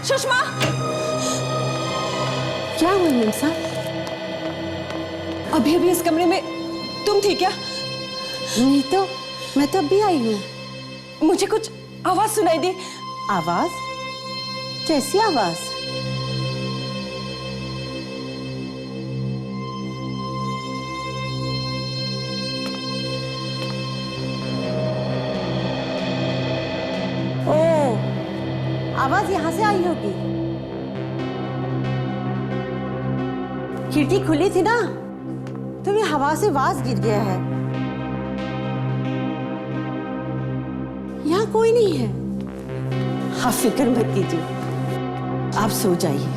सुषमा! क्या हुआ मिमसा? अभी अभी इस कमरे में तुम थी क्या? नहीं तो, मैं तो अभी आई हूँ। मुझे कुछ आवाज सुनाई दी। आवाज? कैसी आवाज? ओ, आवाज यहाँ से आई होगी। खिड़की खुली थी ना, तो ये हवा से वास गिर गया है। यहाँ कोई नहीं है। आप फिक्र मत कीजिए, आप सो जाइए।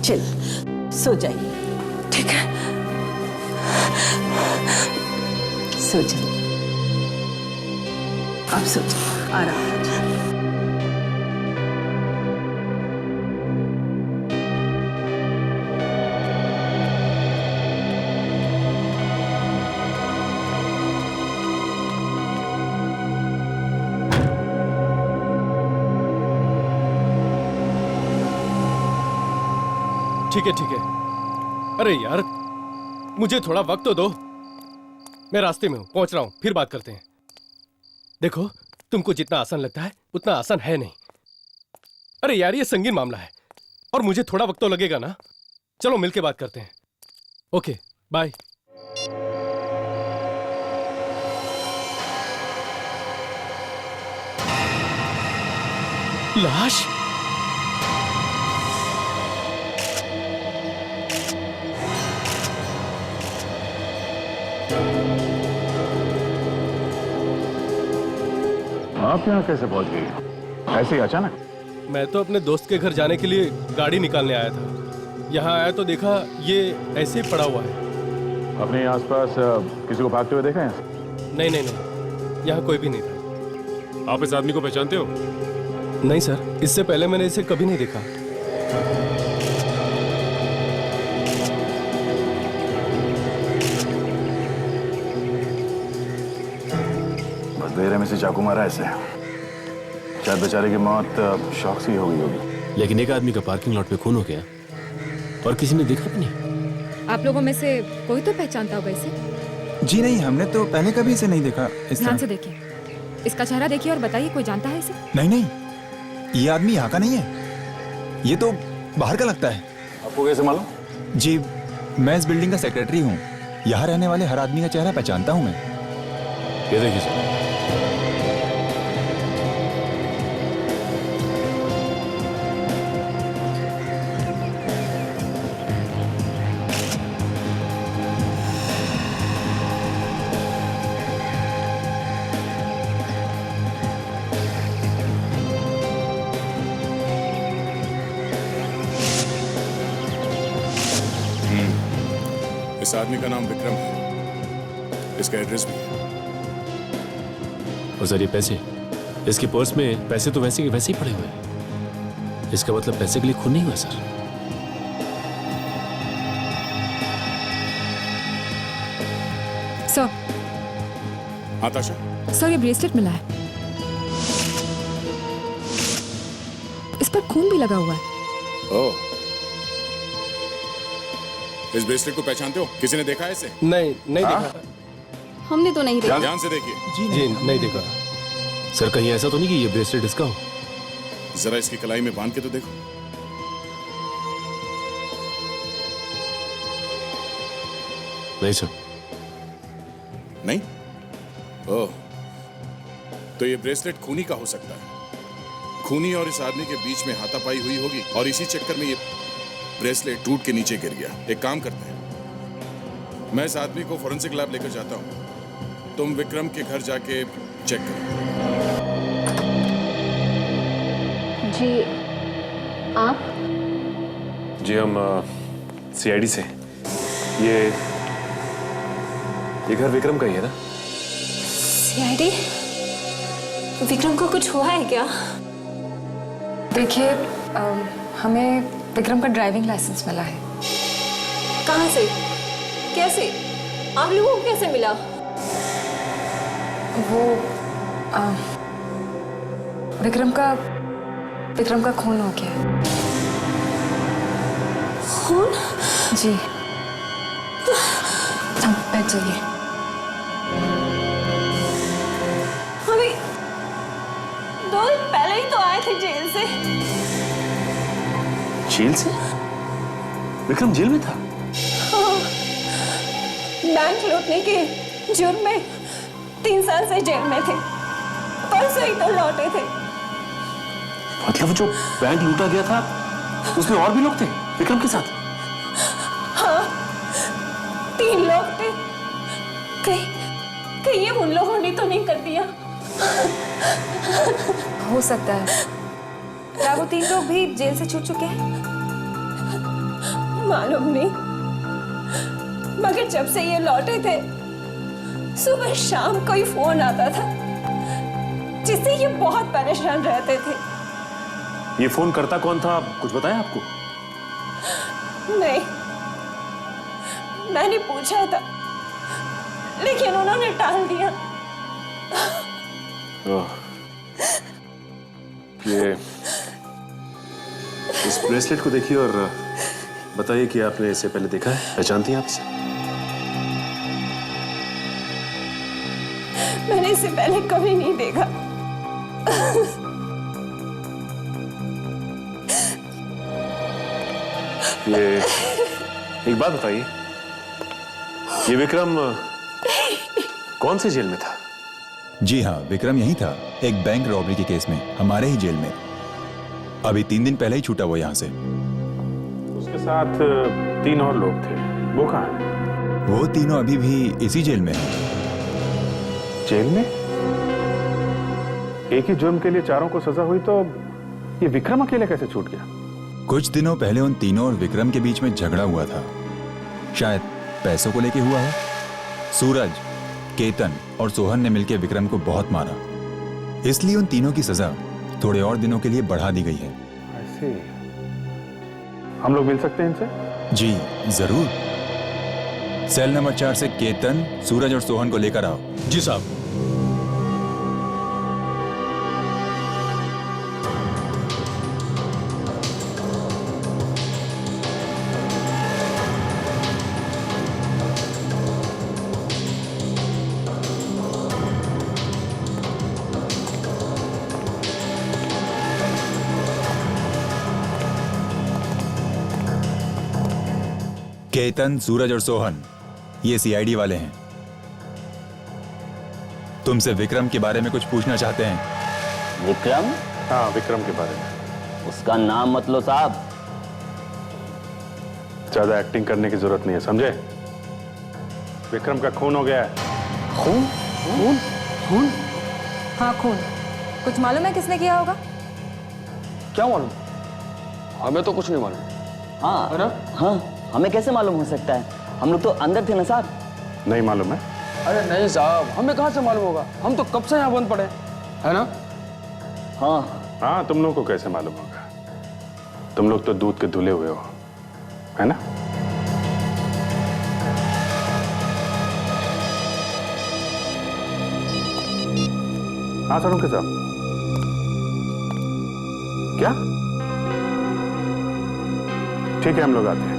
चल, सो जाइए। ठीक है। सो जाइए, आप सो जाइए, आराम कीजिए। ठीक है ठीक है। अरे यार, मुझे थोड़ा वक्त तो दो। मैं रास्ते में हूं, पहुंच रहा हूं, फिर बात करते हैं। देखो, तुमको जितना आसान लगता है उतना आसान है नहीं। अरे यार, ये संगीन मामला है और मुझे थोड़ा वक्त तो लगेगा ना। चलो मिलके बात करते हैं। Okay, bye. लाश? आप यहाँ कैसे पहुंच गई? ऐसे ही अचानक? मैं तो अपने दोस्त के घर जाने के लिए गाड़ी निकालने आया था। यहाँ आया तो देखा ये ऐसे ही पड़ा हुआ है। अपने आसपास किसी को भागते हुए देखा है? नहीं नहीं नहीं, यहाँ कोई भी नहीं था। आप इस आदमी को पहचानते हो? नहीं सर, इससे पहले मैंने इसे कभी नहीं देखा। बस देर में से चाकू मारा ऐसे। शायद बेचारे की मौत शौक से ही हो गई होगी। लेकिन एक आदमी का पार्किंग लॉट में खून हो गया और किसी ने देखा भी नहीं। आप लोगों में से कोई तो पहचानता होगा इसे? जी नहीं, हमने तो पहले कभी इसे नहीं देखा इस ध्यान तरह। से देखिए, इसका चेहरा देखिए और बताइए कोई जानता है इसे? नहीं नहीं, ये आदमी यहाँ का नहीं है, ये तो बाहर का लगता है। आपको कैसे मालूम? जी, मैं इस बिल्डिंग का सेक्रेटरी हूँ। यहाँ रहने वाले हर आदमी का चेहरा पहचानता हूँ मैं। ये देखिए सर। इस आदमी का नाम विक्रम है, इसका एड्रेस भी है। और सर ये पैसे, इसके पर्स में पैसे तो वैसे के वैसे ही पड़े हुए हैं। इसका मतलब पैसे के लिए खून नहीं हुआ सर। सर, हाँ ताशा? सर ये ब्रेसलेट मिला है, इस पर खून भी लगा हुआ है। ओह, इस ब्रेसलेट को पहचानते हो? किसी ने देखा है इसे? नहीं नहीं हाँ? देखा। हमने तो नहीं देखा। ध्यान से देखिए। जी नहीं देखा। सर कहीं ऐसा तो नहीं कि ये ब्रेसलेट इसका हो? जरा इसकी कलाई में बांध के तो देखो। नहीं सर। नहीं? ओह, तो ये ब्रेसलेट खूनी का हो सकता है। खूनी और इस आदमी के बीच में हाथापाई हुई होगी और इसी चक्कर में ये ब्रेसलेट टूट के नीचे गिर गया। एक काम करते हैं, मैं इस आदमी को फोरेंसिक लैब लेकर जाता हूं। तुम विक्रम के घर जाके चेक करो। जी, आप? जी हम सीआईडी से। ये घर विक्रम का ही है ना? सीआईडी? विक्रम को कुछ हुआ है क्या? देखिए, हमें विक्रम का ड्राइविंग लाइसेंस मिला है। कहाँ से? कैसे? आप लोगों को कैसे मिला? वो विक्रम का विक्रम का खून हो गया है। खून? जी। अब बैठ जाइए। अभी 2 दिन पहले ही तो आए थे जेल से। जेल से? विक्रम जेल में था? बैंक लूटने के जुर्म में 3 साल से जेल में थे। परसों ही तो लौटे थे। मतलब जो बैंक लूटा गया था उसमें और भी लोग थे विक्रम के साथ? हाँ, 3 लोग थे। कहीं ये उन लोगों ने तो नहीं कर दिया? हो सकता है। क्या वो 3 लोग भी जेल से छूट चुके हैं? मालूम नहीं, मगर जब से ये लौटे थे सुबह शाम कोई फोन आता था जिससे ये बहुत परेशान रहते थे। ये फोन करता कौन था, कुछ बताया आपको? नहीं, मैंने पूछा था लेकिन उन्होंने टाल दिया। ये इस ब्रेसलेट को देखिए और बताइए कि आपने इसे पहले देखा है, पहचानती हैं आप इसे? मैंने इसे पहले कभी नहीं देखा। ये एक बात बताइए, ये विक्रम कौन से जेल में था? जी हाँ, विक्रम यही था, एक बैंक रॉबरी के केस में, हमारे ही जेल में। अभी 3 दिन पहले ही छूटा वो यहाँ से। उसके साथ 3 और लोग थे, वो कहाँ हैं? वो तीनों अभी भी इसी जेल में हैं। जेल में? एक ही जुर्म के लिए 4 को सजा हुई तो ये विक्रम अकेले कैसे छूट गया? कुछ दिनों पहले उन तीनों और विक्रम के बीच में झगड़ा हुआ था, शायद पैसों को लेके हुआ है। सूरज, केतन और सोहन ने मिलकर विक्रम को बहुत मारा, इसलिए उन तीनों की सजा थोड़े और दिनों के लिए बढ़ा दी गई है। ऐसे हम लोग मिल सकते हैं इनसे? जी जरूर। सेल नंबर 4 से केतन, सूरज और सोहन को लेकर आओ। जी साहब। केतन, सूरज और सोहन ये सीआईडी वाले हैं। तुमसे विक्रम के बारे में कुछ पूछना चाहते हैं। विक्रम? हाँ, विक्रम के बारे में। उसका नाम मत लो साहब। ज्यादा एक्टिंग करने की जरूरत नहीं है, समझे? विक्रम का खून हो गया है। खून? खून? खून? हाँ, खून। कुछ मालूम है किसने किया होगा? क्या मालूम? हमें तो कुछ नहीं मालूम। हाँ, है ना? हाँ, हमें कैसे मालूम हो सकता है? हम लोग तो अंदर थे ना साहब। नहीं मालूम है? अरे नहीं साहब, हमें कहाँ से मालूम होगा? हम तो कब से यहाँ बंद पड़े, है ना? हाँ। हाँ, तुम लोग को कैसे मालूम होगा? तुम लोग तो दूध के धुले हुए हो, है ना? हाँ सर, उनके साथ क्या? ठीक है, हम लोग आते हैं।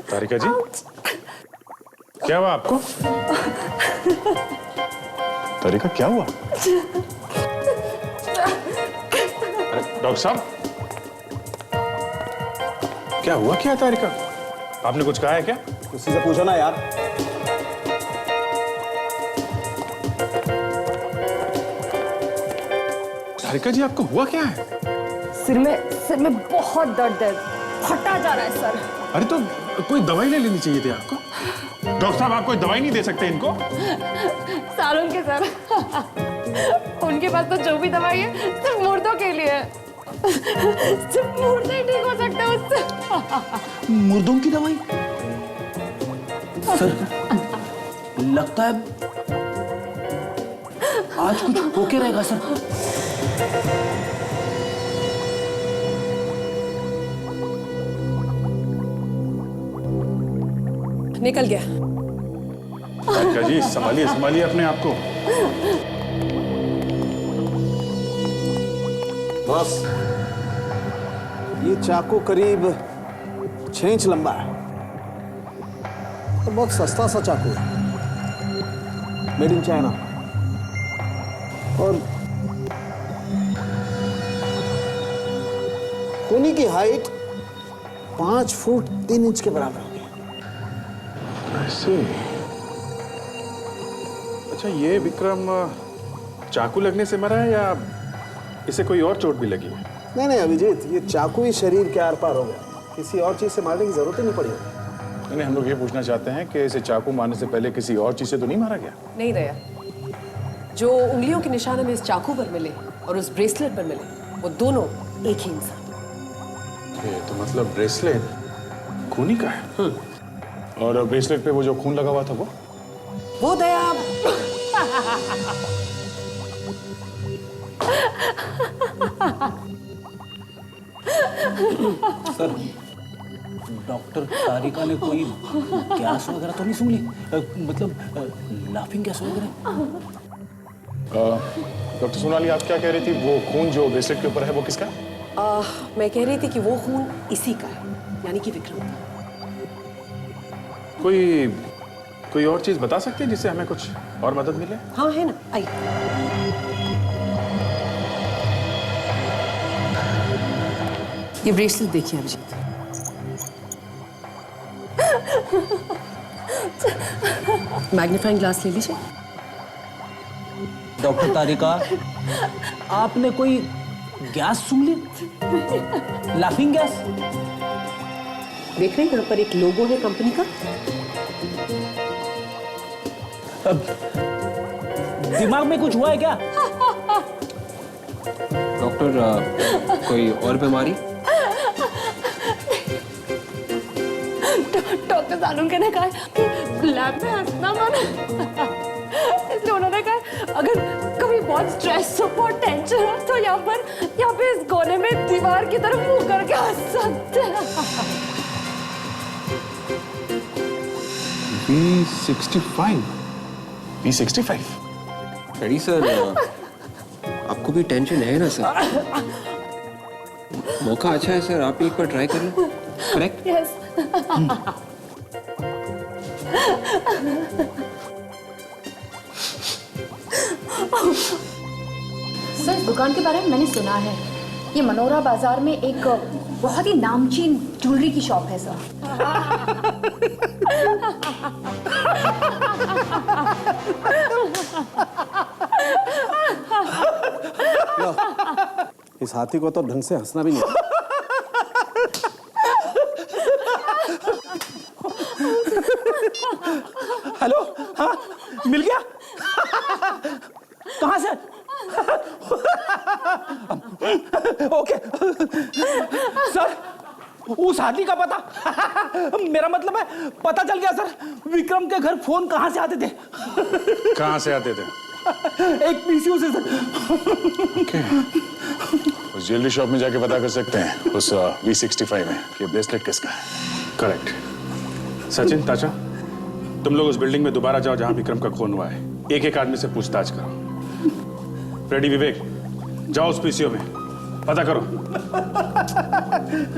तारिका जी, क्या हुआ आपको? तारिका, क्या हुआ? अरे डॉक्टर साहब, क्या हुआ? क्या तारिका? आपने कुछ कहा है क्या? किसी से पूछो ना यार। तारिका जी, आपको हुआ क्या है? सिर में बहुत दर्द है, फटा जा रहा है सर। अरे तो कोई दवाई ले लेनी चाहिए थी आपको। डॉक्टर साहब, आप कोई दवाई नहीं दे सकते इनको? सालों के सर, उनके पास तो जो भी दवाई है सिर्फ मुर्दों के लिए है। सिर्फ मूड नहीं ठीक हो सकता उससे। मुर्दों की दवाई? सर लगता है आज कुछ होके रहेगा सर। निकल गया। राधिका जी संभालिए संभालिए अपने आप को। बॉस, ये चाकू करीब 6 इंच लंबा है और बहुत सस्ता सा चाकू है, मेड इन चाइना। और खूनी की हाइट 5 फुट 3 इंच के बराबर होगी। ऐसे। अच्छा, ये विक्रम चाकू लगने से मरा है या इसे कोई और चोट भी लगी है? नहीं नहीं अभिजीत, ये चाकू ही शरीर के आर पार हो गया, किसी और चीज से मारने की जरूरत ही नहीं पड़ी। नहीं, हम लोग ये पूछना चाहते हैं कि इसे चाकू मारने से पहले किसी और चीज से तो नहीं मारा गया? नहीं दया, जो उंगलियों के निशान हमें इस चाकू पर मिले और उस ब्रेसलेट पर मिले, वो दोनों एक ही इंसान। तो मतलब ब्रेसलेट खूनी का है? और ब्रेसलेट पे वो जो खून लगा हुआ था वो दया। सर डॉक्टर तारिका ने कोई गैस वगैरह तो नहीं सूंघ ली? मतलब लाफिंग गैस वगैरह? डॉक्टर सोनाली, आप क्या कह रही थी? वो खून जो ब्रेसलेट के ऊपर है वो किसका? मैं कह रही थी कि वो खून इसी का है, यानी कि विक्रम का। कोई और चीज बता सकते हैं जिससे हमें कुछ और मदद मिले? हाँ है ना, आई। ये ब्रेसलेट देखिए अभिजीत। मैग्नीफाइंग ग्लास ले लीजिए। डॉक्टर तारिका, आपने कोई गैस सूंघ ली? Laughing gas? देख रहे हैं यहाँ पर एक लोगो है कंपनी का। अब दिमाग में कुछ हुआ है क्या? डॉक्टर कोई और बीमारी? डॉक्टर सालुंके ने कहा कि लैब में हंसना मना, इसलिए उन्होंने कहा अगर कभी बहुत स्ट्रेस हो, बहुत टेंशन हो तो यहाँ पे इस कोने में दीवार की तरफ मुंह करके हंस सकते हैं। V65? रेडी सर, आपको भी टेंशन है ना सर? मौका अच्छा है सर, आप एक बार ट्राई कर लो। करेक्ट? यस। सर, इस दुकान के बारे में मैंने सुना है। ये मनोरा बाजार में एक बहुत ही नामचीन ज्वेलरी की शॉप है सर। इस हाथी को तो ढंग से हंसना भी नहीं। हेलो, हाँ मिल गया? कहाँ से? ओके सर, उस हाथी का पता मेरा मतलब है पता चल गया सर। विक्रम के घर फोन कहाँ से आते थे? कहाँ से आते थे? एक पीसीओ से सर। उस ज्वेलरी शॉप में जाके पता कर सकते हैं उस V65 में कि ब्रेसलेट किसका है। करेक्ट। सचिन, ताचा, तुम लोग उस बिल्डिंग में दोबारा जाओ जहां विक्रम का खून हुआ है। एक एक आदमी से पूछताछ करो। रेडी विवेक, जाओ उस पीसीओ में पता करो।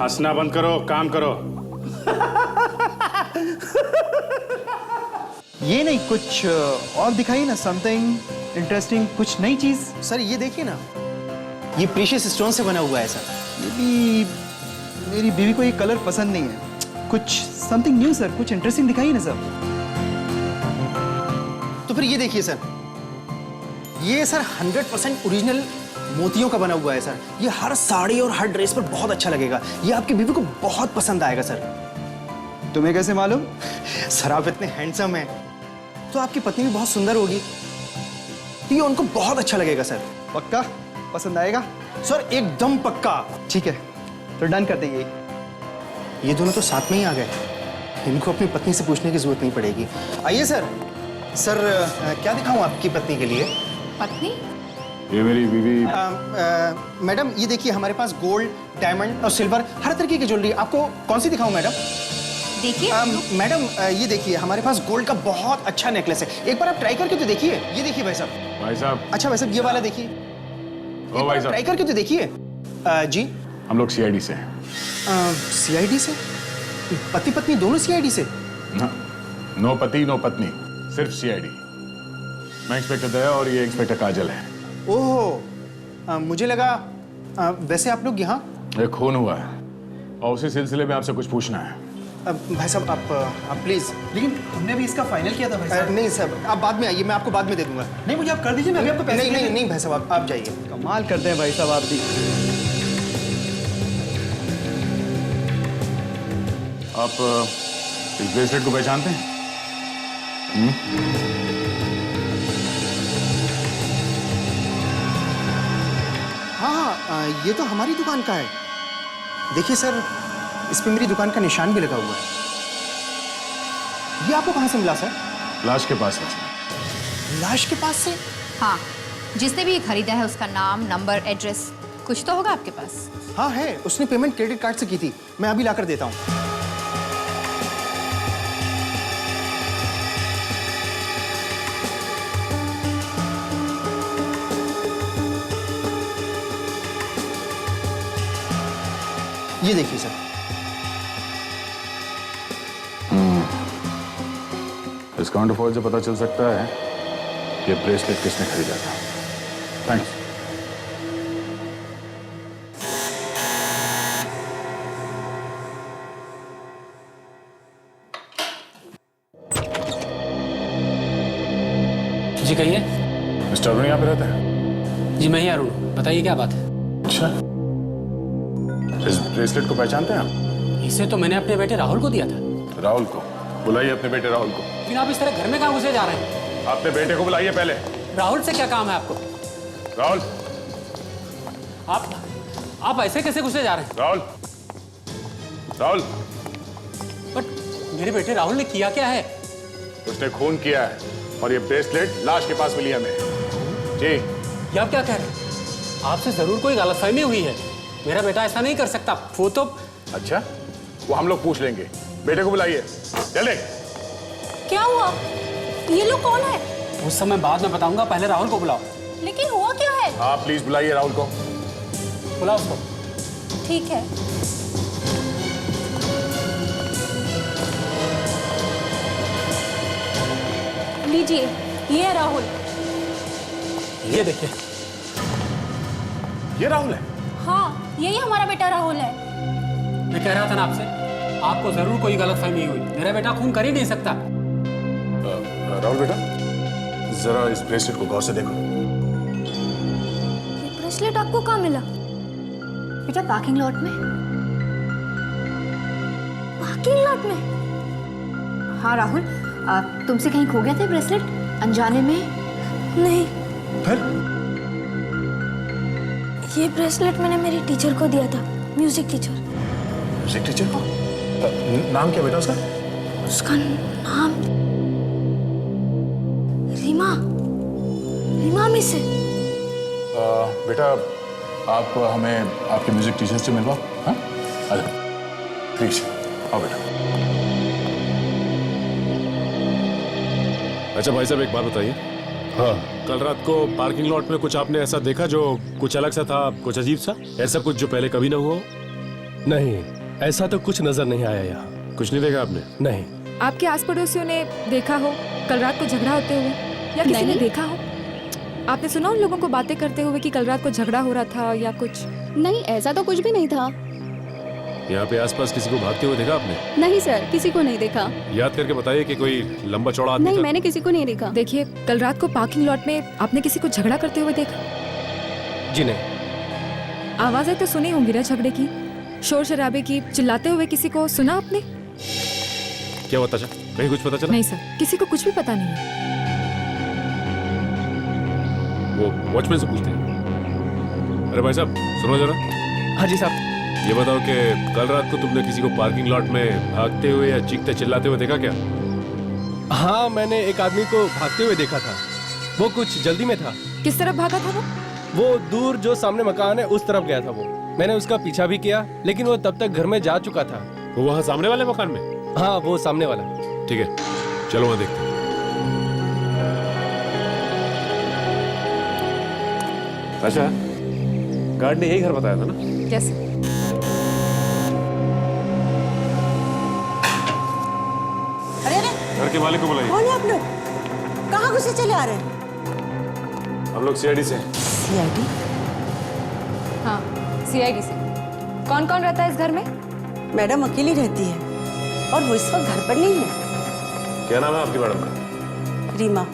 हंसना बंद करो, काम करो। ये नहीं, कुछ और दिखाइए ना, समथिंग इंटरेस्टिंग, कुछ नई चीज। सर ये देखिए ना, ये प्रीशियस स्टोन से बना हुआ है सर। ये भी मेरी बीवी को ये कलर पसंद नहीं है। कुछ समथिंग न्यू सर, कुछ इंटरेस्टिंग दिखाइए ना सर। तो फिर ये देखिए सर, ये सर 100% ओरिजिनल मोतियों का बना हुआ है सर। ये हर साड़ी और हर ड्रेस पर बहुत अच्छा लगेगा। ये आपकी बीवी को बहुत पसंद आएगा सर। तुम्हें कैसे मालूम? सर आप इतने हैंडसम हैं तो आपकी पत्नी भी बहुत सुंदर होगी, तो ये उनको बहुत अच्छा लगेगा सर। पक्का पसंद आएगा? सर एकदम पक्का। ठीक है, तो डन कर देंगे। ये दोनों तो साथ में ही आ गए, इनको अपनी पत्नी से पूछने की जरूरत नहीं पड़ेगी। आइए सर। सर क्या दिखाऊं आपकी पत्नी के लिए? पत्नी? ये मेरी बीवी। मैडम ये देखिए, हमारे पास गोल्ड, डायमंड और सिल्वर हर तरीके की ज्वेलरी। आपको कौन सी दिखाऊं मैडम? देखिए मैडम ये देखिए, हमारे पास गोल्ड का बहुत अच्छा नेकलेस है, एक बार आप ट्राई करके तो देखिए। ये देखिए भाई साहब। भाई साहब। अच्छा भाई साहब, ये वाला देखिए। ओ भाई साहब, ट्राई करके तो देखिए। जी हम लोग सीआईडी से हैं। सीआईडी से? पति पत्नी दोनों सीआईडी से? नो पति नो पत्नी, सिर्फ सीआईडी। मैं इंस्पेक्टर दया और ये इंस्पेक्टर काजल है। ओह, मुझे लगा वैसे आप लोग यहाँ? एक खून हुआ है और उसी सिलसिले में आपसे कुछ पूछना है। भाई साहब आप प्लीज। लेकिन हमने भी इसका फाइनल किया था भाई साहब। नहीं साहब, आप बाद में आइए, मैं आपको बाद में दे दूंगा। नहीं, मुझे आप कर दीजिए, मैं अभी आपको पैसे नहीं भाई साहब, आप जाइए। कमाल करते हैं भाई साहब आप भी। आप इस ब्रेसलेट को पहचानते हैं? हाँ, ये तो हमारी दुकान का है। देखिए सर, इस पे मेरी दुकान का निशान भी लगा हुआ है। ये आपको कहाँ से मिला सर? लाश के पास है। लाश के पास से? हाँ, जिसने भी ये खरीदा है उसका नाम, नंबर, एड्रेस कुछ तो होगा आपके पास। हाँ है, उसने पेमेंट क्रेडिट कार्ड से की थी। मैं अभी लाकर देता हूँ। ये देखिए सर। इस काउंटर फॉइल से पता चल सकता है कि ब्रेसलेट किसने खरीदा था। थैंक्स। जी कहिए। मिस्टर अरुण यहाँ पे रहता है? जी मैं ही अरुण, बताइए क्या बात है? अच्छा, इस ब्रेसलेट को पहचानते हैं आप? इसे तो मैंने अपने बेटे राहुल को दिया था। राहुल को? बुलाइए अपने बेटे राहुल को। लेकिन आप इस तरह घर में कहाँ घुसे जा रहे हैं? अपने बेटे को बुलाइए पहले। राहुल से क्या काम है आपको? राहुल। आप ऐसे कैसे घुसे जा रहे हैं? राहुल। राहुल। बट मेरे बेटे राहुल ने किया क्या है? उसने खून किया है और ये ब्रेसलेट लाश के पास मिली हमें। जी। ये आप क्या कह रहे हैं? आपसे जरूर कोई गलतफहमी हुई है। मेरा बेटा ऐसा नहीं कर सकता। वो तो। अच्छा, वो हम लोग पूछ लेंगे। बेटे को बुलाइए जल्दी। क्या हुआ? ये लोग कौन है? उस समय बाद में बताऊंगा, पहले राहुल को बुलाओ। लेकिन हुआ क्या है? आप प्लीज बुलाइए राहुल को। बुलाओ उसको। ठीक है। लीजिए, ये है राहुल। ये देखिए, ये राहुल है? हाँ, यही हमारा बेटा राहुल है। मैं कह रहा था ना आपसे, आपको जरूर कोई गलतफहमी हुई। मेरा बेटा खून कर ही नहीं सकता। राहुल बेटा, जरा इस ब्रेसलेट को गौर से देखो। ये ब्रेसलेट आपको कहाँ मिला? बेटा पार्किंग लॉट में। पार्किंग लॉट में? हाँ राहुल, तुमसे कहीं खो गए थे ब्रेसलेट अनजाने में? नहीं। फिर? ये ब्रेसलेट मैंने मेरी टीचर को दिया था, म्यूजिक टीचर। म्यूजिक टीचर को? नाम क्या बेटा उसका? उसका नाम रीमा। रीमा मिस है। बेटा, आप हमें आपके म्यूजिक टीचर से मिलवाओ। हाँ, प्लीज आओ बेटा। अच्छा भाई साहब, एक बात बताइए। हाँ, कल रात को पार्किंग लॉट में कुछ आपने ऐसा देखा जो कुछ अलग सा था, कुछ अजीब सा, ऐसा कुछ जो पहले कभी ना हुआ हो? नहीं, ऐसा तो कुछ नजर नहीं आया यहाँ। कुछ नहीं देखा आपने? नहीं। आपके आस पड़ोसियों ने देखा हो कल रात को झगड़ा होते हुए, या किसी ने देखा हो? आपने सुना उन लोगों को बातें करते हुए कि कल रात को झगड़ा हो रहा था या कुछ? नहीं, ऐसा तो कुछ भी नहीं था। यहाँ पे आसपास किसी को भागते हुए देखा आपने? नहीं सर, किसी को नहीं देखा। याद करके बताइए कि कोई लंबा चौड़ा आदमी नहीं, था? मैंने किसी को नहीं देखा। देखिए, कल रात को पार्किंग लॉट में आपने किसी को झगड़ा करते हुए देखा? जी नहीं। आवाजें तो सुनी होंगी ना झगड़े की, शोर शराबे की, चिल्लाते हुए किसी को सुना आपने? क्या पता चला? कहीं कुछ पता चला? नहीं सर, किसी को कुछ भी पता नहीं है। वो वॉचमैन से पूछते हैं। अरे भाई साहब सुनो जरा। हाँ जी साहब। ये बताओ कि कल रात को तुमने किसी को पार्किंग लॉट में भागते हुए या चीखते चिल्लाते हुए देखा क्या? हाँ, मैंने एक आदमी को भागते हुए देखा था। वो कुछ जल्दी में था। किस तरफ भागा था वो दूर जो सामने मकान है उस तरफ गया था वो। मैंने उसका पीछा भी किया, लेकिन वो तब तक घर में जा चुका था। वो वहाँ सामने वाले मकान में? हाँ, वो सामने वाला। ठीक है, चलो वहाँ देखते हैं। अच्छा, गार्ड ने यही घर बताया था ना? कैसे? अरे अरे घर के मालिक को बुलाइए। कौन है आप लोग? कहाँ घुसे चले आ रहे हैं? हम लोग सीआईडी से हैं। सीआईडी? हाँ, सीआईडी से। कौन कौन रहता है इस घर में? मैडम अकेली रहती है और वो इस वक्त घर पर नहीं है। क्या नाम है आपकी मैडम का? रीमा,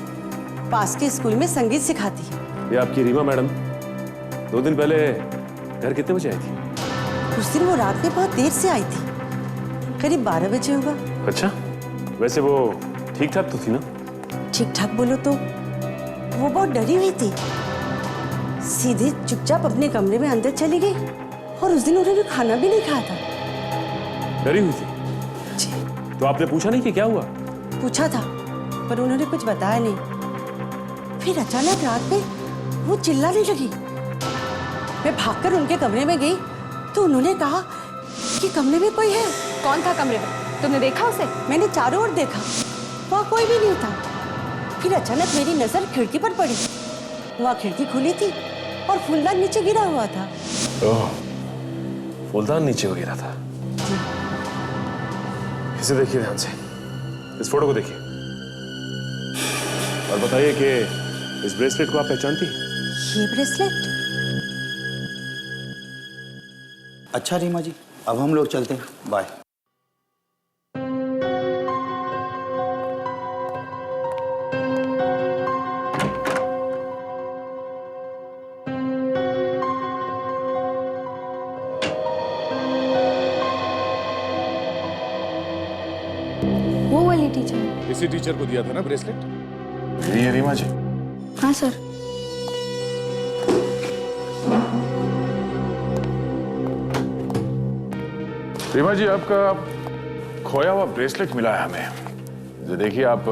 पास के स्कूल में संगीत सिखाती है। ये आपकी रीमा मैडम 2 दिन पहले घर कितने बजे आई थी? उस दिन वो रात में बहुत देर से आई थी, करीब 12 बजे होगा। अच्छा, वैसे वो ठीक ठाक तो थी ना? ठीक ठाक बोलो तो वो बहुत डरी हुई थी। सीधे चुपचाप अपने कमरे में अंदर चली गई और उस दिन उन्होंने खाना भी नहीं खाया था। डरी हुई थी? तो आपने पूछा नहीं कि क्या हुआ? पूछा था पर उन्होंने कुछ बताया नहीं। फिर अचानक रात में वो चिल्लाने लगी। मैं भागकर उनके कमरे में गई तो उन्होंने कहा कि कमरे में कोई है। कौन था कमरे में? तुमने देखा उसे? मैंने चारों ओर देखा, वहाँ कोई भी नहीं था। फिर अचानक मेरी नजर खिड़की पर पड़ी। वहाँ खिड़की खुली थी और फूलदान नीचे गिरा हुआ था। ओह, फूलदान नीचे गिरा था। इसे देखिए ध्यान से, इस फोटो को देखिए और बताइए कि इस ब्रेसलेट को आप पहचानती हैं? ये ब्रेसलेट? अच्छा रीमा जी, अब हम लोग चलते हैं। बाय। वो वाली टीचर? इसी टीचर को दिया था ना ब्रेसलेट? ये रीमा जी। हाँ सर। रीमा जी, आपका खोया हुआ ब्रेसलेट मिला है हमें। ये देखिए, आप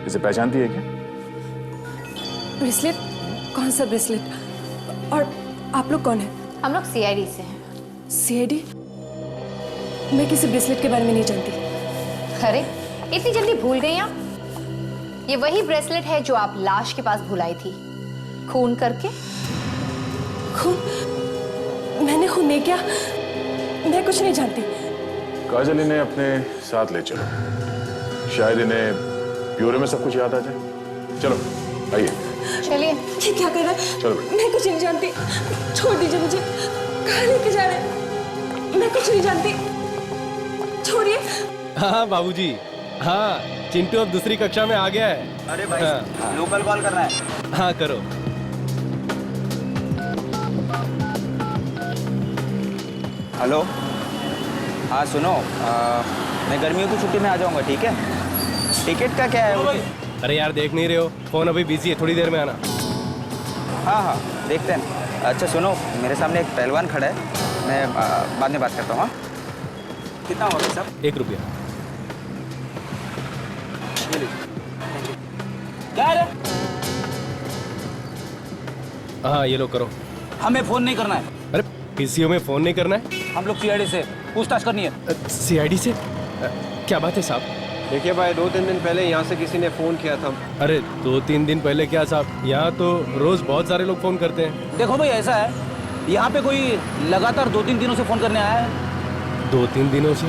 इसे पहचानती है क्या? ब्रेसलेट? कौन सा ब्रेसलेट? और आप लोग कौन हैं? हम लोग सीआईडी से हैं। सीआईडी? मैं किसी ब्रेसलेट के बारे में नहीं जानती। अरे इतनी जल्दी भूल गई आप? ये वही ब्रेसलेट है जो आप लाश के पास भुलाई थी, खून करके। खून? मैंने खून नहीं किया, मैं कुछ नहीं जानती। काजल, इन्हें अपने साथ ले चलो, शायद इन्हें ब्यूरो में सब कुछ याद आ जाए। चलो आइए। चलिए। ये क्या कर रहा है? चलो। मैं कुछ नहीं जानती, छोड़ दीजिए मुझे। कहाँ लेके जा रहे हैं? मैं कुछ नहीं जानती, छोड़िए। हाँ बाबूजी, हाँ चिंटू अब दूसरी कक्षा में आ गया है। अरे भाई, हाँ। लोकल कॉल कर रहा है। हाँ करो। हेलो, हाँ सुनो, मैं गर्मियों की छुट्टी में आ जाऊंगा, ठीक है? टिकट का क्या है? अरे यार देख नहीं रहे हो, फोन अभी बिजी है, थोड़ी देर में आना। हाँ हाँ देखते हैं। अच्छा सुनो, मेरे सामने एक पहलवान खड़ा है, मैं बाद में बात करता हूँ। कितना होगा साहब? 1 रुपया। क्या है? हाँ ये लो करो। हमें फोन नहीं करना है। अरे पीसीओ में फोन नहीं करना है? हम लोग सीआईडी से पूछताछ करनी है। सीआईडी से? क्या बात है साहब? देखिए भाई, 2-3 दिन पहले यहाँ से किसी ने फोन किया था। अरे 2-3 दिन पहले क्या साहब, यहाँ तो रोज बहुत सारे लोग फोन करते हैं। देखो भाई, ऐसा है, यहाँ पे कोई लगातार 2-3 दिनों से फोन करने आया है। 2-3 दिनों से?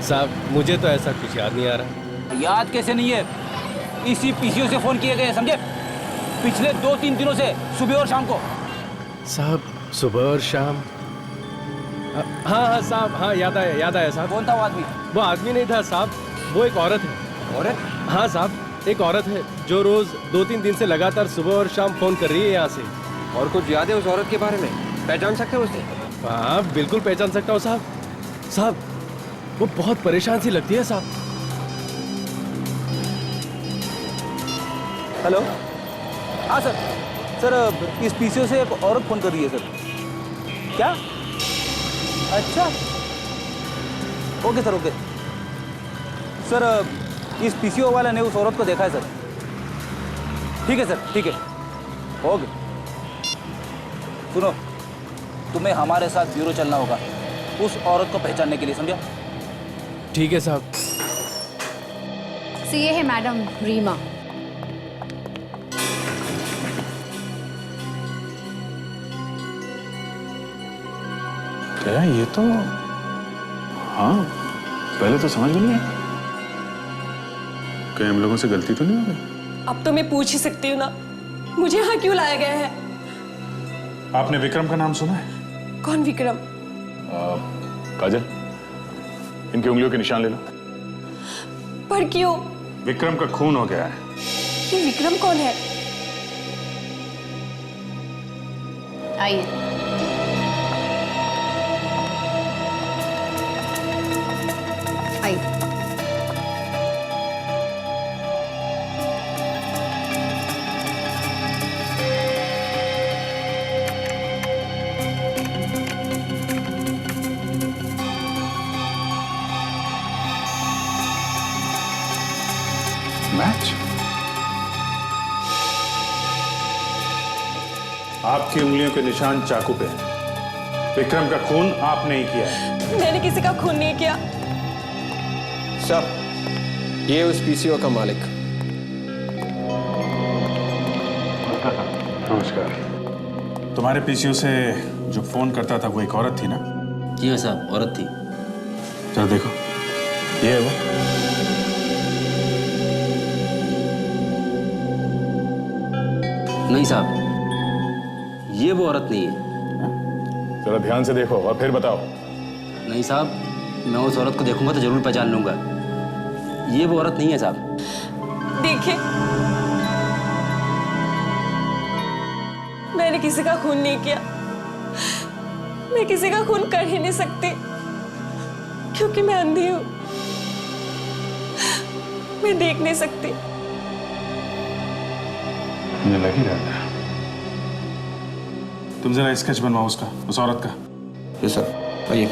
साहब मुझे तो ऐसा कुछ याद नहीं आ रहा। याद कैसे नहीं है? इसी पीसीओ से फोन किए गए, समझे? पिछले 2-3 दिनों से, सुबह और शाम को। साहब सुबह और शाम? हाँ हाँ साहब, हाँ याद आया साहब। कौन था वो आदमी? वो आदमी नहीं था साहब, वो एक औरत है। औरत? हाँ साहब, एक औरत है जो रोज 2-3 दिन से लगातार सुबह और शाम फोन कर रही है यहाँ से। और कुछ याद है उस औरत के बारे में? पहचान सकते हो उसे? हाँ बिल्कुल पहचान सकता हूँ साहब। साहब वो बहुत परेशान सी लगती है साहब। हेलो, हाँ सर, सर इस पीसीओ से एक औरत फोन कर रही है सर। क्या? अच्छा, ओके सर, ओके सर। इस पीसीओ वाले ने उस औरत को देखा है सर। ठीक है सर, ठीक है, ओके। सुनो, तुम्हें हमारे साथ ब्यूरो चलना होगा उस औरत को पहचानने के लिए, समझा? ठीक है साहब। ये है मैडम रीमा। क्या ये तो, हाँ पहले तो समझ में नहीं आया। कहीं हम लोगों से गलती तो नहीं हो गई? अब तो मैं पूछ ही सकती हूँ ना, मुझे यहाँ क्यों लाया गया है? आपने विक्रम का नाम सुना है? कौन विक्रम? काजल, इनकी उंगलियों के निशान ले लो। पर क्यों? विक्रम का खून हो गया है। ये विक्रम कौन है? आइए। आइए। मैच? आपकी उंगलियों के निशान चाकू पे हैं। विक्रम का खून आपने ही किया है। मैंने किसी का खून नहीं किया। सर, ये उस पीसीओ का मालिक। नमस्कार। तुम्हारे पीसीओ से जो फोन करता था वो एक औरत थी ना? जी हाँ साहब, औरत थी। चलो देखो, ये है वो। नहीं साहब, ये वो औरत नहीं है। जरा ध्यान से देखो और फिर बताओ। नहीं साहब, मैं उस औरत को देखूंगा तो जरूर पहचान लूंगा। ये वो औरत नहीं है साहब। देखिए, मैंने किसी का खून नहीं किया। मैं किसी का खून कर ही नहीं सकती क्योंकि मैं अंधी हूं। मैं देख नहीं सकती। मुझे लग ही रहा था। तुम जरा स्केच बनवाओ उसका, उस औरत का। जी सर, आइए।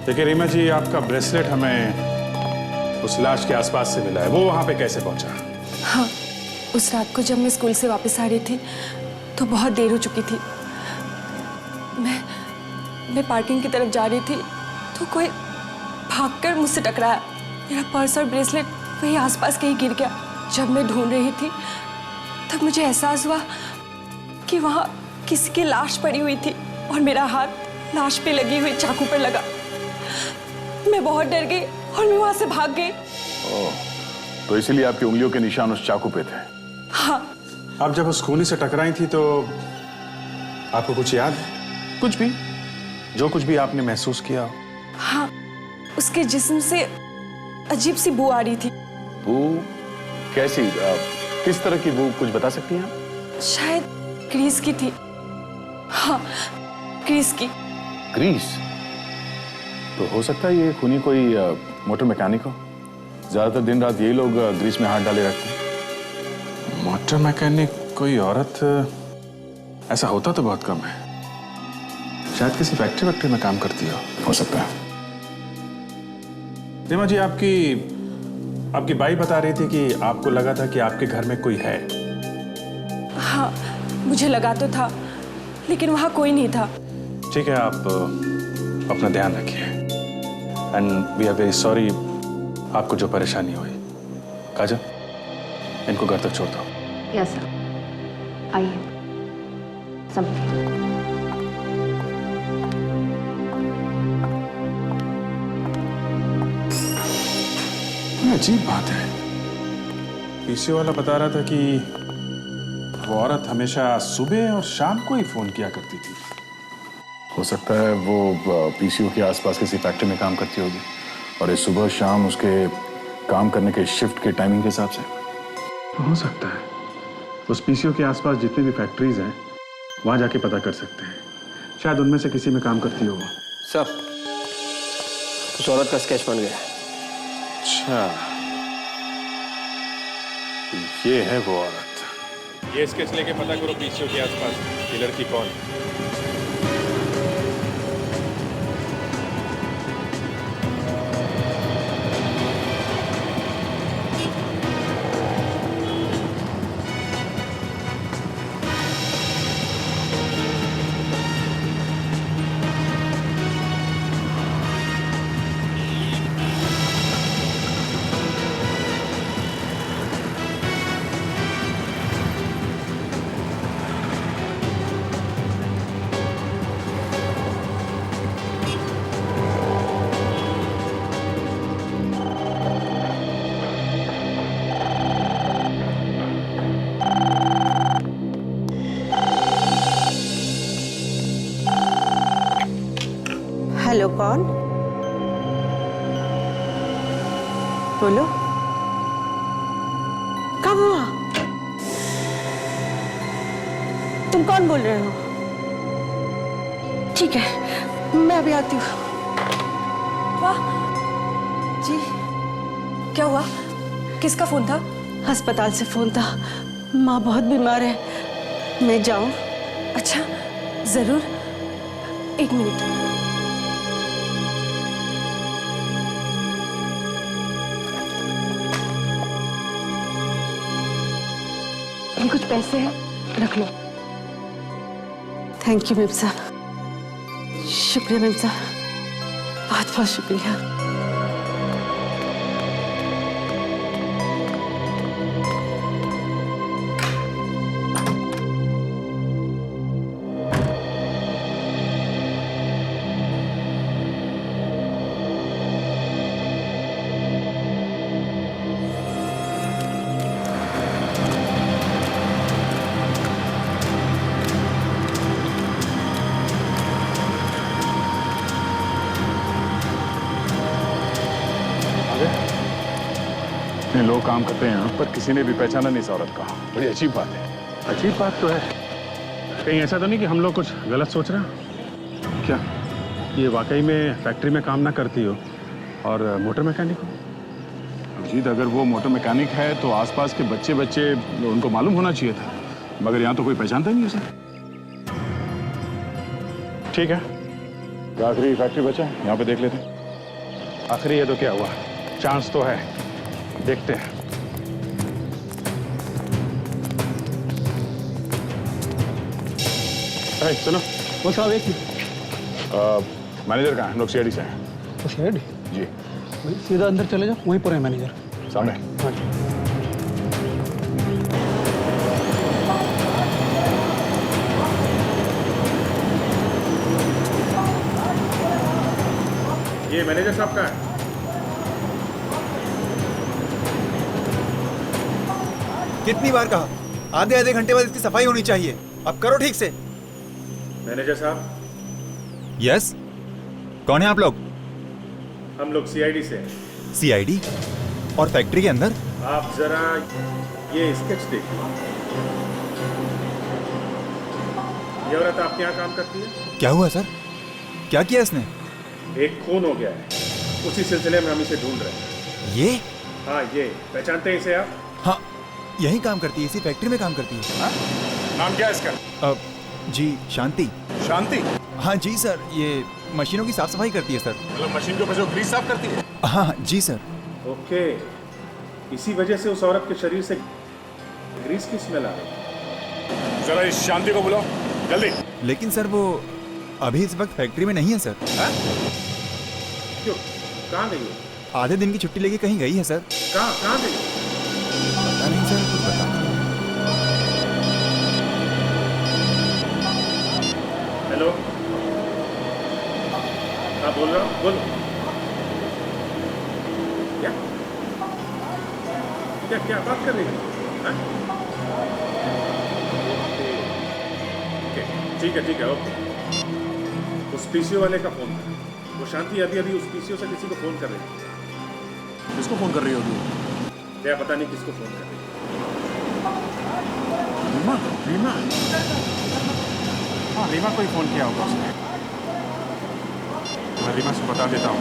देखिए रीमा जी, आपका ब्रेसलेट हमें उस लाश के आसपास से मिला है। वो वहां पे कैसे पहुंचा? हाँ, उस रात को जब मैं स्कूल से वापस आ रही थी तो बहुत देर हो चुकी थी। मैं पार्किंग की तरफ जा रही थी तो कोई भागकर मुझसे टकराया। मेरा पर्स और ब्रेसलेट वही आसपास कहीं गिर गया। जब मैं ढूंढ रही थी तब मुझे एहसास हुआ कि वहां किसी की लाश पड़ी हुई थी और मेरा हाथ लाश पे लगी हुई चाकू पर लगा। मैं बहुत डर गई और मैं वहां से भाग गई। तो इसीलिए आपकी उंगलियों के निशान उस चाकू पे थे? हाँ। आप जब उस खूनी से टकराई थी तो आपको कुछ याद है? कुछ भी, जो कुछ भी आपने महसूस किया हो? हाँ, उसके जिस्म से अजीब सी बू आ रही थी। बू? कैसी? किस तरह की बू, कुछ बता सकती हैं आप? शायद ग्रीस की थी। हाँ, ग्रीस की। ग्रीस? तो हो सकता है ये खूनी कोई मोटर मैकेनिक हो। ज्यादातर दिन रात यही लोग ग्रीस में हाथ डाले रखते हैं। मोटर मैकेनिक कोई औरत? ऐसा होता तो बहुत कम है। शायद किसी फैक्ट्री में काम करती हो सकता है। रीमा जी, आपकी बाई बता रही थी कि आपको लगा था कि आपके घर में कोई है। हाँ, मुझे लगा तो था, लेकिन वहां कोई नहीं था। ठीक है, आप अपना ध्यान रखिए। And we are very sorry आपको जो परेशानी हुई। काजल, इनको घर तक छोड़ दो। यस सर, आइए। समझिए। अजीब बात है, पीसीओ वाला बता रहा था कि वो औरत हमेशा सुबह और शाम को ही फोन किया करती थी। हो सकता है वो पीसीओ के आसपास किसी फैक्ट्री में काम करती होगी और ये सुबह शाम उसके काम करने के शिफ्ट के टाइमिंग के हिसाब से। हो सकता है उस पीसीओ के आसपास जितनी भी फैक्ट्रीज हैं वहां जाके पता कर सकते हैं। शायद उनमें से किसी में काम करती हो वो। सर, उस औरत का स्केच बन गया। अच्छा, ये है वो औरत। ये स्केच लेके पता करो पीसीओ के आसपास ये लड़की कौन है। हेलो, कौन? बोलो। कब हुआ? तुम कौन बोल रहे हो? ठीक है, मैं अभी आती हूँ। वाह, जी क्या हुआ? किसका फोन था? अस्पताल से फोन था। माँ बहुत बीमार है। मैं जाऊँ? अच्छा, जरूर। एक मिनट। ये कुछ पैसे हैं, रख लो। थैंक यू मेम साहब। शुक्रिया मेम साहब, बहुत बहुत शुक्रिया। इतने लोग काम करते हैं पर किसी ने भी पहचाना नहीं इस औरत का। बड़ी अजीब बात है। अजीब बात तो है। कहीं ऐसा तो नहीं कि हम लोग कुछ गलत सोच रहे हैं? क्या ये वाकई में फैक्ट्री में काम ना करती हो और मोटर मैकेनिक हो? अजीत, अगर वो मोटर मैकेनिक है तो आसपास के बच्चे उनको मालूम होना चाहिए था, मगर यहाँ तो कोई पहचानता नहीं उसे। ठीक है, तो आखिरी फैक्ट्री बचा है, यहाँ पे देख लेते हैं। आखिरी है तो क्या हुआ, चांस तो है, देखते हैं। सुनो, वो साहब एक मैनेजर कहाँ है? हम लोग सीआईडी से हैं। तो सीआईडी? जी। सीधा अंदर चले जाओ, वहीं पर है मैनेजर। सामने। हाँ। ये मैनेजर साहब का है। कितनी बार कहा, आधे आधे घंटे बाद इसकी सफाई होनी चाहिए। अब करो ठीक से। मैनेजर साहब। यस, कौन है आप लोग? हम लोग सीआईडी से हैं। सीआईडी? और फैक्ट्री के अंदर? आप जरा ये स्केच देखिए। ये औरत आपके यहाँ काम करती है? क्या हुआ सर? क्या किया इसने? एक खून हो गया है, उसी सिलसिले में हम इसे ढूंढ रहे हैं। ये? हाँ, ये पहचानते हैं इसे आप? हाँ, यही काम करती है, इसी फैक्ट्री में काम करती है। हाँ? नाम क्या है इसका? जी शांति। शांति? हाँ जी सर, ये मशीनों की साफ सफाई करती है सर। मतलब मशीन के ऊपर जो ग्रीस साफ करती है? हाँ जी सर। ओके, इसी वजह से उस औरत के शरीर से ग्रीस की स्मेल आ रही है। जरा इस शांति को बुलाओ, जल्दी। लेकिन सर वो अभी इस वक्त फैक्ट्री में नहीं है सर। क्यों? कहाँ गई है? आधे दिन की छुट्टी लेके कहीं गई है सर। कहाँ गई? पता नहीं सर, कुछ बता। हेलो, हाँ बोल रहा हूँ, बोलो। क्या क्या क्या बात कर रही है? ठीक है, ओके। उस पीसीओ वाले का फोन था। वो शांति अभी उस पीसीओ से किसी को फोन कर रही है। किसको फोन कर रही होगी? क्या पता नहीं किसको फोन कर रही है। रीमा? हाँ, रीमा को ही फोन किया होगा उसने। मैं रीमा से बता देता हूँ।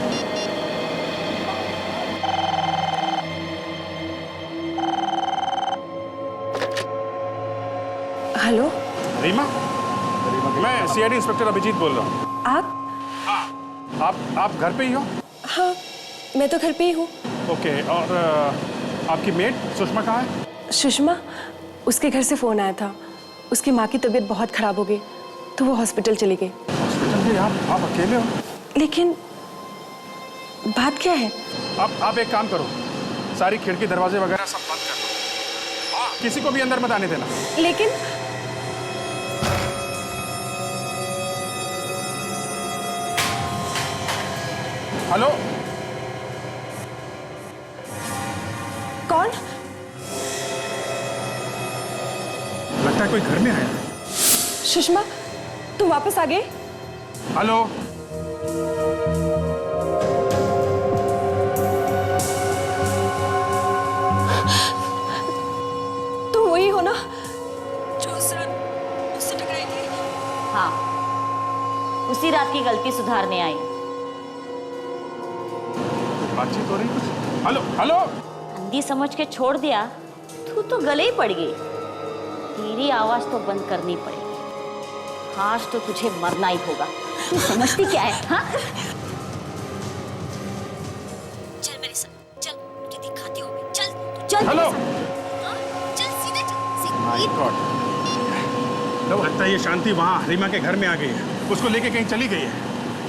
सीआईडी इंस्पेक्टर अभिजीत बोल रहा हूँ। आप आप घर पे ही हो? हाँ, मैं तो घर पे ही हूँ। ओके, और आपकी मेट सुषमा कहाँ है? सुषमा, उसके घर से फोन आया था। उसकी माँ की तबीयत बहुत खराब हो गई तो वो हॉस्पिटल चली गई। हॉस्पिटल में आप अकेले हो? लेकिन बात क्या है? आप एक काम करो, सारी खिड़की दरवाजे वगैरह सब बंद कर दो। हाँ, किसी को भी अंदर मत आने देना। लेकिन हेलो, कौन? लगता है कोई घर में आया। सुषमा, तुम वापस आ गए? हेलो, तुम वही हो ना जो उससे टकराई थी? हाँ, उसी रात की गलती सुधारने आई। बातचीत हो रही कुछ? हेलो हेलो, अंधी समझ के छोड़ दिया, तू तो गले ही पड़ गई। तेरी आवाज तो बंद करनी पड़ेगी। आज तो तुझे मरना ही होगा। तू समझती क्या है? हाँ? चल मेरे साथ, चल, मुझे दिखाती हूँ। चल, तू चल। हेलो। हाँ? चल सीधे चल। माय गॉड, लगता है ये शांति वहाँ हरिमा के घर में आ गई है। उसको लेके कहीं चली गई है।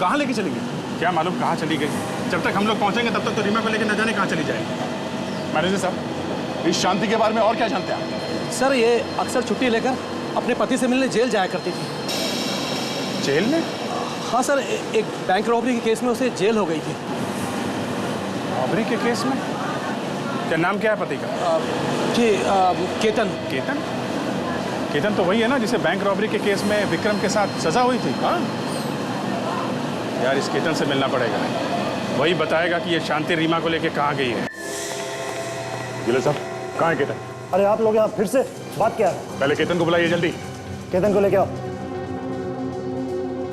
कहाँ लेके चली गई? क्या मालूम कहाँ चली गई। जब तक हम लोग पहुँचेंगे तब तक तो रीमा को लेके न जाने कहाँ चली जाएगी। मैनेजर साहब, इस शांति के बारे में और क्या जानते हैं आप? सर, ये अक्सर छुट्टी लेकर अपने पति से मिलने जेल जाया करती थी। जेल में? हाँ सर, एक बैंक रॉबरी के केस में उसे जेल हो गई थी। रॉबरी के केस में? क्या नाम क्या है पति का? जी, केतन। केतन? केतन तो वही है ना जिसे बैंक रॉबरी के केस में विक्रम के साथ सजा हुई थी। हाँ यार, इस केतन से मिलना पड़ेगा। वही बताएगा कि ये शांति रीमा को लेके कहाँ गई है। गिले साहब, कहाँ है केतन? अरे आप लोग यहाँ फिर से? बात क्या है? पहले केतन को बुलाइए जल्दी। केतन को लेके आओ।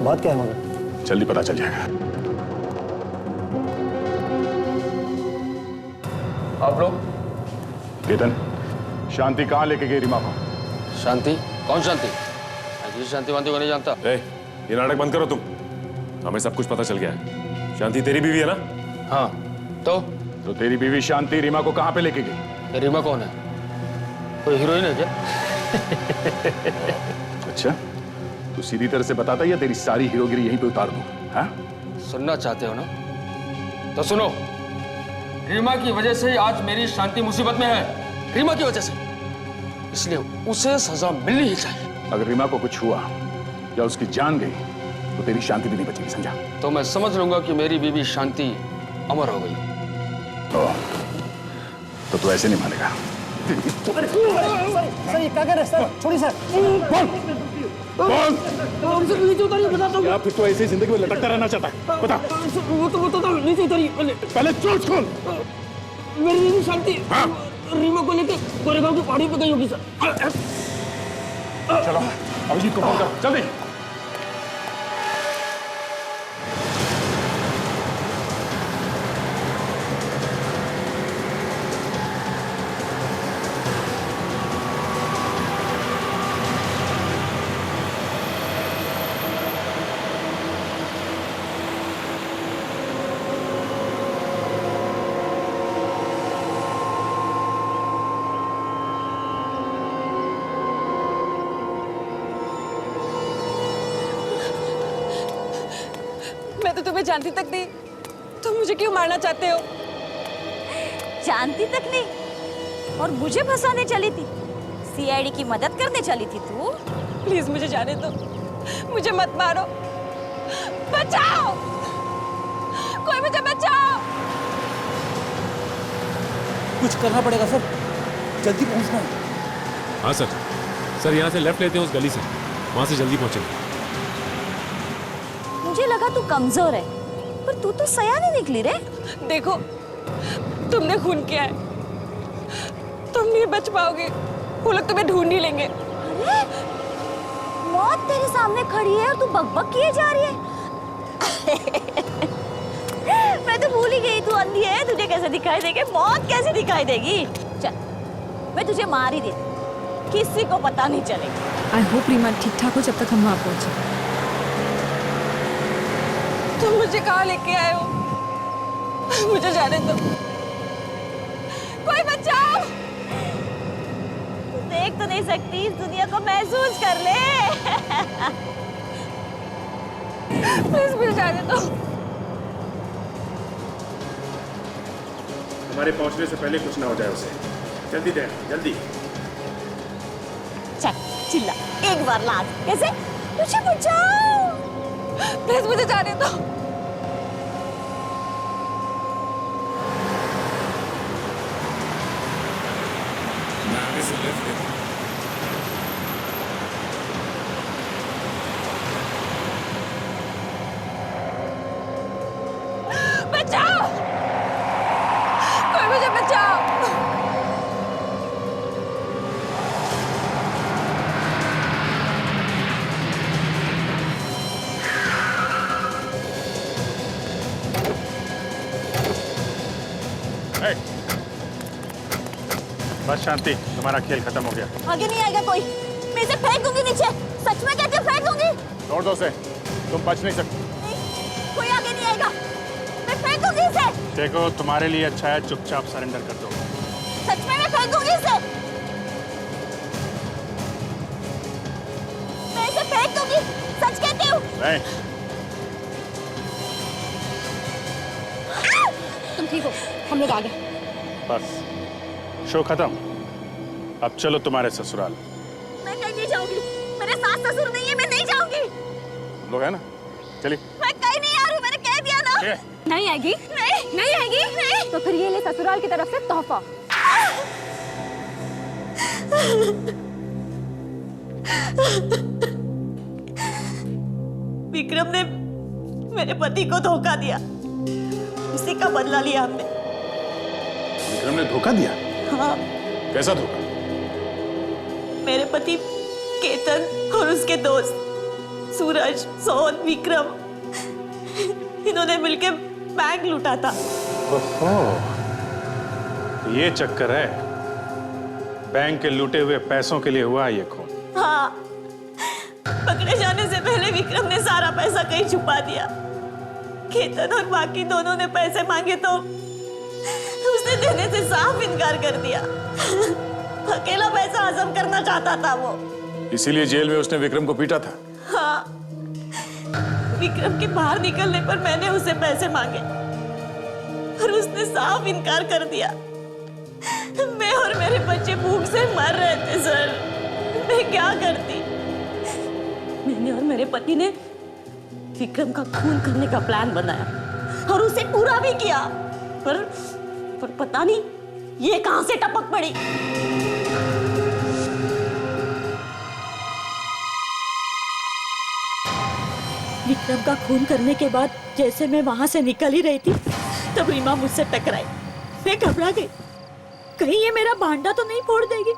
बात क्या है मगर? जल्दी पता चल जाएगा। आप लोग? केतन, शांति कहाँ लेके गई रीमा को? शांति? कौन शांति? किसी शांति वांति को नहीं जानता। ये नाटक बंद करो तुम। हमें सब कुछ पता चल गया है। शांति तेरी बीवी है ना? हाँ, तो तेरी बीवी शांति रीमा को कहाँ पे लेके गई? रीमा कौन है? कोई हीरोइन है क्या? अच्छा, तू सीधी तरह से बताता या तेरी सारी हीरोगिरी यहीं पे उतार दूं? हाँ? सुनना चाहते हो ना? तो सुनो। रीमा की वजह से आज मेरी शांति मुसीबत में है। रीमा की वजह से, इसलिए उसे सजा मिलनी ही चाहिए। अगर रीमा को कुछ हुआ या उसकी जान गई तो तेरी शांति भी नहीं बचेगी, समझा? तो मैं समझ लूंगा कि मेरी बीवी शांति अमर हो गई। तो तू ऐसे नहीं मानेगा। सर, ये क्या कर रहे हैं सर? छोड़िए सर। या फिर तो ऐसे ही जिंदगी में लटकता रहना चाहता है? बता। वो तो नीचे उतरिए पहले चोट खोल। मेरी बीवी शांति रीमा को लेकर गोरेगांव की पहाड़ी पे गई होगी सर। चलो, अभिजीत को फोन करो जल्दी। मैं तो तुम्हें जानती तक नहीं, तुम मुझे क्यों मारना चाहते हो? जानती तक नहीं और मुझे फंसाने चली थी? सीआईडी की मदद करने चली थी तू? प्लीज मुझे जाने दो, मुझे मत मारो। बचाओ, कोई मुझे बचाओ। कुछ करना पड़ेगा सर, जल्दी पहुंचना है। हाँ सर, यहाँ से लेफ्ट लेते हैं उस गली से, वहाँ से जल्दी पहुँचेंगे। मुझे लगा तू कमजोर है, पर तू तो सयानी निकली रे। देखो, तुमने खून किया है, तुम नहीं बच पाओगे, वो लोग तुम्हें ढूंढ ही लेंगे। अरे, मौत तेरे सामने खड़ी है और तू बकबक किए जा रही है। मैं तो भूल ही गई तू अंधी है, तुझे कैसे दिखाई देगी मौत, कैसे दिखाई देगी? चल, मैं तुझे मार ही देती, किसी को पता नहीं चलेगा। आई होप रीमा ठीक ठाक हो जब तक हम वहाँ पहुँचे। तुम मुझे कहाँ लेके आए हो? मुझे जाने दो। कोई बचाओ। देख तो नहीं सकती, इस दुनिया को महसूस कर ले। प्लीज मुझे जाने दो। हमारे पहुंचने से पहले कुछ ना हो जाए उसे। जल्दी दे, जल्दी। चल चिल्ला एक बार लाज। कैसे? मुझे बचाओ। प्लीज मुझे जाने दो। मैं आगे से लेफ्ट लेता हूं। बचाओ। कोई मुझे बचाओ। बस शांति, तुम्हारा खेल खत्म हो गया। आगे नहीं आएगा कोई। मैं इसे फेंक दूंगी नीचे। सच में कहते फेंक दूंगी। छोड़ दो उसे, तुम बच नहीं सकते। कोई आगे नहीं आएगा। मैं फेंक दूंगी इसे। देखो तुम्हारे लिए अच्छा है चुपचाप सरेंडर कर दो। सच में मैं फेंक दूंगी इसे। मैं इसे फेंक दूंगी। सच कहती हूँ। नहीं। तुम ठीक हो? हम लोग आ गए। बस शो खत्म। अब चलो तुम्हारे ससुराल। मैं कहीं नहीं जाऊंगी। मेरे सास ससुर नहीं है, मैं नहीं जाऊंगी। हम लोग है ना, चलिए। मैं कहीं नहीं आ रही, मैंने कह दिया ना। नहीं आएगी? नहीं आएगी? नहीं। तो फिर ये ले ससुराल की तरफ से तोहफा। विक्रम ने मेरे पति को धोखा दिया। उसी का बदला लिया हमने। विक्रम ने धोखा दिया? हाँ। कैसा धोखा? मेरे पति केतन और उसके दोस्त सूरज, सोहन, विक्रम, इन्होंने मिलकर बैंक लूटा था। ओहो, ये चक्कर है। बैंक के लूटे हुए पैसों के लिए हुआ ये खून। हाँ, पकड़े जाने से पहले विक्रम ने सारा पैसा कहीं छुपा दिया। केतन और बाकी दोनों ने पैसे मांगे तो उसने देने से साफ इनकार कर दिया। अकेला पैसा हजम करना चाहता था वो। इसीलिए जेल में उसने विक्रम को पीटा था। हाँ, विक्रम के बाहर निकलने पर मैंने उसे पैसे मांगे और उसने साफ इनकार कर दिया। मैं और मेरे बच्चे भूख से मर रहे थे सर। मैं क्या करती? मैंने और मेरे पति ने विक्रम का खून करने का प्लान बनाया और उसे पूरा भी किया। पर पता नहीं ये कहां से टपक पड़ी। विक्रम का खून करने के बाद जैसे मैं वहां से निकल ही रही थी तब रीमा मुझसे टकराई। मैं घबरा गई, कहीं ये मेरा भांडा तो नहीं फोड़ देगी।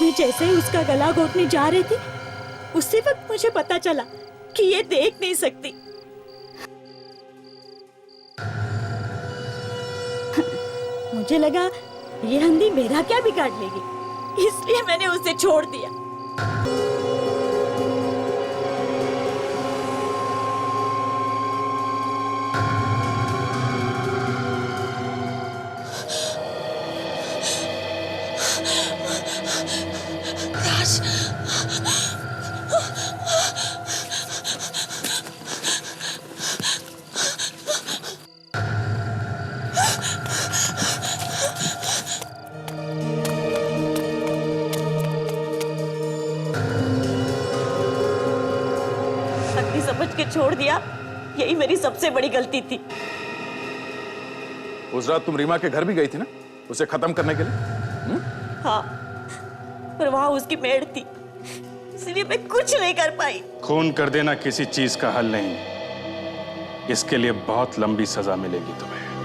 मैं जैसे ही उसका गला घोटने जा रही थी उसी वक्त मुझे पता चला कि ये देख नहीं सकती। मुझे लगा ये हंदी मेरा क्या बिगाड़ लेगी, इसलिए मैंने उसे छोड़ दिया। समझ के छोड़ दिया, यही मेरी सबसे बड़ी गलती थी। उस रात तुम रीमा के घर भी गई थी ना, उसे खत्म करने के लिए? हाँ, पर वहां उसकी मेड़ थी, इसलिए मैं कुछ नहीं कर पाई। खून कर देना किसी चीज का हल नहीं, इसके लिए बहुत लंबी सजा मिलेगी तुम्हें।